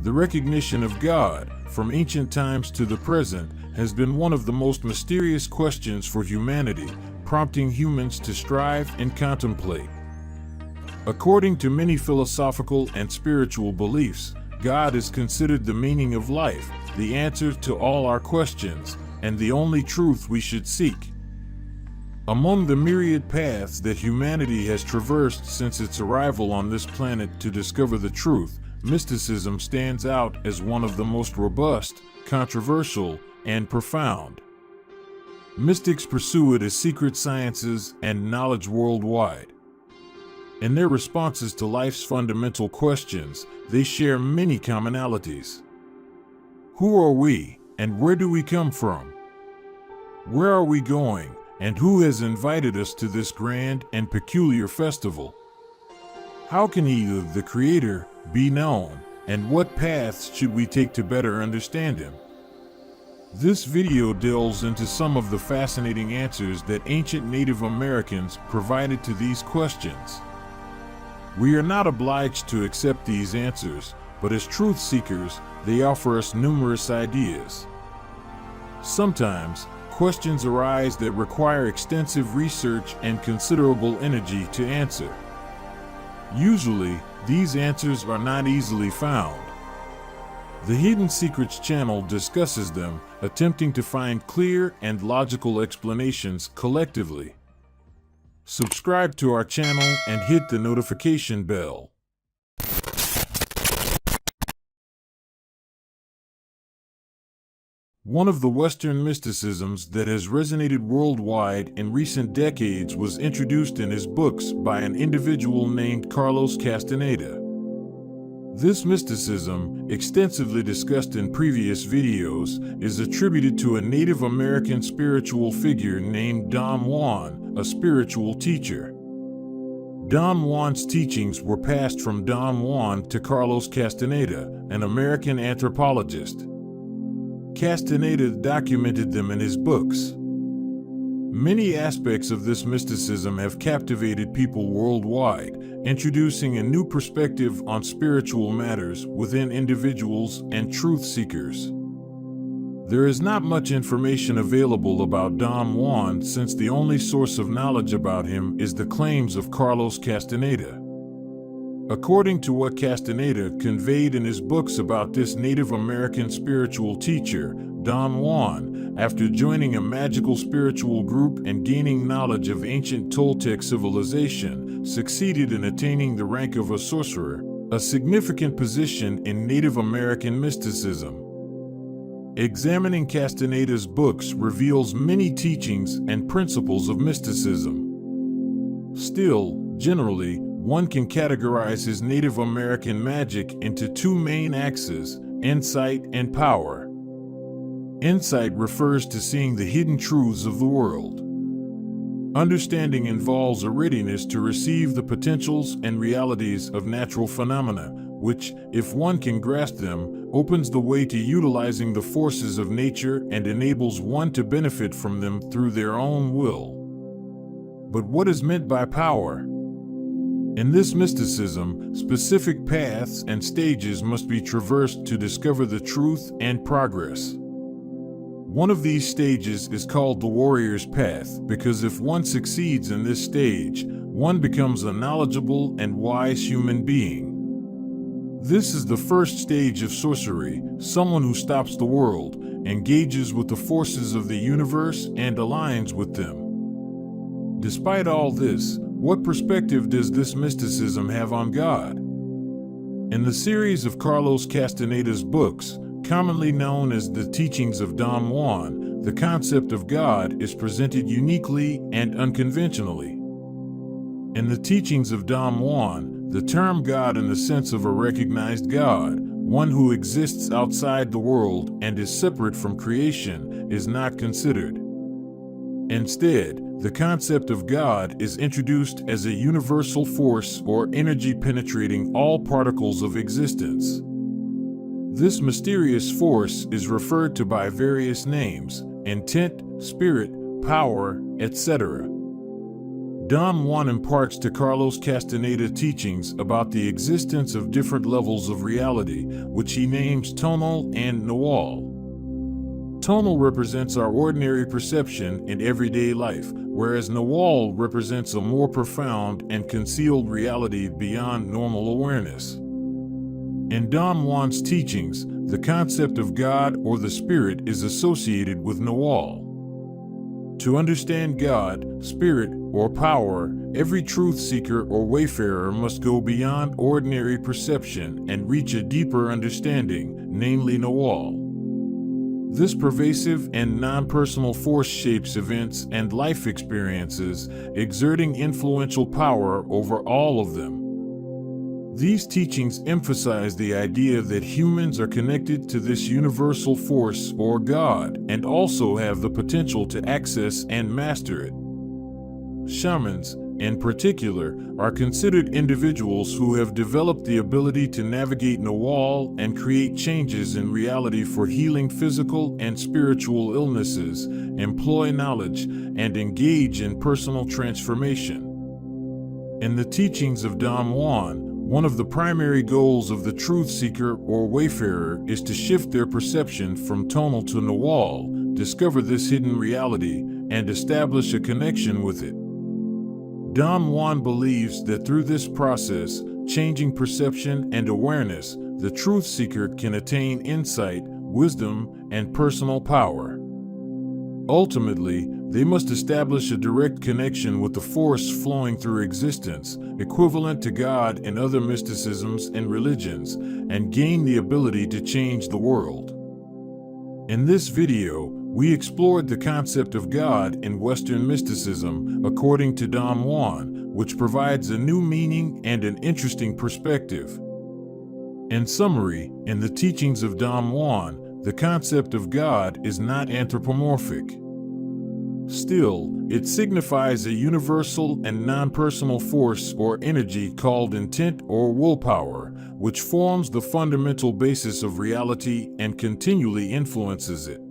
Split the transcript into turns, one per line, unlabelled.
The recognition of God, from ancient times to the present, has been one of the most mysterious questions for humanity, prompting humans to strive and contemplate. According to many philosophical and spiritual beliefs, God is considered the meaning of life, the answer to all our questions, and the only truth we should seek. Among the myriad paths that humanity has traversed since its arrival on this planet to discover the truth, mysticism stands out as one of the most robust, controversial, and profound. Mystics pursue it as secret sciences and knowledge worldwide. In their responses to life's fundamental questions, they share many commonalities. Who are we, and where do we come from? Where are we going, and who has invited us to this grand and peculiar festival? How can he, the Creator, be known, and what paths should we take to better understand him? This video delves into some of the fascinating answers that ancient Native Americans provided to these questions. We are not obliged to accept these answers, but as truth seekers, they offer us numerous ideas. Sometimes, questions arise that require extensive research and considerable energy to answer. Usually, these answers are not easily found. The Hidden Secrets channel discusses them, attempting to find clear and logical explanations collectively. Subscribe to our channel and hit the notification bell. One of the Western mysticisms that has resonated worldwide in recent decades was introduced in his books by an individual named Carlos Castaneda. This mysticism, extensively discussed in previous videos, is attributed to a Native American spiritual figure named Don Juan, a spiritual teacher. Don Juan's teachings were passed from Don Juan to Carlos Castaneda, an American anthropologist. Castaneda documented them in his books. Many aspects of this mysticism have captivated people worldwide, introducing a new perspective on spiritual matters within individuals and truth seekers. There is not much information available about Don Juan since the only source of knowledge about him is the claims of Carlos Castaneda. According to what Castaneda conveyed in his books about this Native American spiritual teacher, Don Juan, after joining a magical spiritual group and gaining knowledge of ancient Toltec civilization, succeeded in attaining the rank of a sorcerer, a significant position in Native American mysticism. Examining Castaneda's books reveals many teachings and principles of mysticism. Still, generally, one can categorize his Native American magic into two main axes, insight and power. Insight refers to seeing the hidden truths of the world. Understanding involves a readiness to receive the potentials and realities of natural phenomena, which, if one can grasp them, opens the way to utilizing the forces of nature and enables one to benefit from them through their own will. But what is meant by power? In this mysticism, specific paths and stages must be traversed to discover the truth and progress. One of these stages is called the warrior's path because if one succeeds in this stage, one becomes a knowledgeable and wise human being. This is the first stage of sorcery, someone who stops the world, engages with the forces of the universe, and aligns with them. Despite all this, what perspective does this mysticism have on God? In the series of Carlos Castaneda's books, commonly known as the Teachings of Don Juan, the concept of God is presented uniquely and unconventionally. In the Teachings of Don Juan, the term God in the sense of a recognized God, one who exists outside the world and is separate from creation, is not considered. Instead, the concept of God is introduced as a universal force or energy penetrating all particles of existence. This mysterious force is referred to by various names: intent, spirit, power, etc. Don Juan imparts to Carlos Castaneda teachings about the existence of different levels of reality, which he names tonal and nawal. Tonal represents our ordinary perception in everyday life, whereas nawal represents a more profound and concealed reality beyond normal awareness. In Don Juan's teachings, the concept of God or the Spirit is associated with nawal. To understand God, Spirit, or power, every truth seeker or wayfarer must go beyond ordinary perception and reach a deeper understanding, namely nawal. This pervasive and non-personal force shapes events and life experiences, exerting influential power over all of them. These teachings emphasize the idea that humans are connected to this universal force or God and also have the potential to access and master it. Shamans, in particular, are considered individuals who have developed the ability to navigate nawal and create changes in reality for healing physical and spiritual illnesses, employ knowledge, and engage in personal transformation. In the teachings of Don Juan, one of the primary goals of the truth seeker or wayfarer is to shift their perception from tonal to nawal, discover this hidden reality, and establish a connection with it. Don Juan believes that through this process, changing perception and awareness, the truth seeker can attain insight, wisdom, and personal power. Ultimately, they must establish a direct connection with the force flowing through existence, equivalent to God in other mysticisms and religions, and gain the ability to change the world. In this video, we explored the concept of God in Western mysticism, according to Don Juan, which provides a new meaning and an interesting perspective. In summary, in the teachings of Don Juan, the concept of God is not anthropomorphic. Still, it signifies a universal and non-personal force or energy called intent or willpower, which forms the fundamental basis of reality and continually influences it.